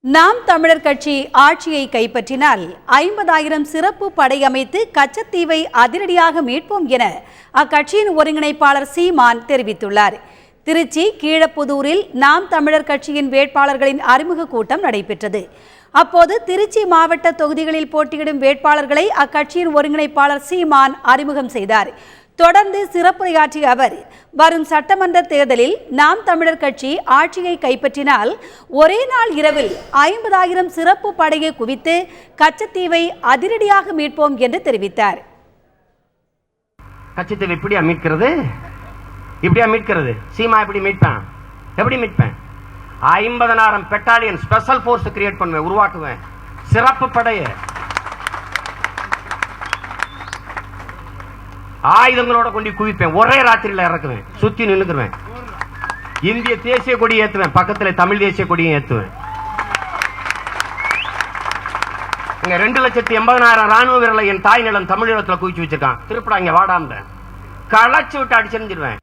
நாம் தமிழர் கட்சி ஆட்சியை கைப்பற்றினால் 50,000 சிறப்பு படை அமைத்து கச்சத்தீவை அதிரடியாக மீட்போம் என அக்கட்சியின் ஒருங்கிணைப்பாளர் சீமான் தெரிவித்துள்ளார். திருச்சி கீழப்புதூரில் நாம் தமிழர் கட்சியின் வேட்பாளர்களின் அறிமுக கூட்டம் நடைபெற்றது. அப்போது திருச்சி மாவட்ட தொகுதிகளில் போட்டியிடும் வேட்பாளர்களை அக்கட்சியின் ஒருங்கிணைப்பாளர் சீமான் அறிமுகம் செய்தார். தொடர்ந்து சிறப்புரையாற்றிய அவர், வரும் சட்டமன்ற தேர்தலில் நாம் தமிழர் கட்சி ஆட்சியை கைப்பற்றினால் ஒரே நாள் இரவில் 50,000 சிறப்பு படையை குவித்து கச்சத்தீவை அதிரடியாக மீட்போம் என்று தெரிவித்தார். கச்சத்தீவை இப்படியா மீட்கிறது? இப்படியா மீட்கிறது? சீமா எப்படி மீட்பேன்? எப்படி மீட்பேன்? 50,000 பெட்டாலியன் ஸ்பெஷல் போர்ஸ் கிரியேட் பண்ணுவேன், உருவாக்குவேன், சிறப்பு படையை ஆயுதங்களோட கொண்டு குவிப்பேன், ஒரே ராத்திரியில இறக்குவேன், சுத்தி நின்னுக்குவேன், இந்திய தேசிய கொடி ஏத்துவேன், பக்கத்துல தமிழ் தேசிய கொடியும் ஏத்துவேன். இங்க 2,80,000 ராணுவ வீரர்களை என் தாய் நிலம் தமிழகத்துல குவிச்சு வச்சிருக்கான். திருப்படா இங்க வாடாம களைச்சு விட்டு அடிச்சிருந்துருவேன்.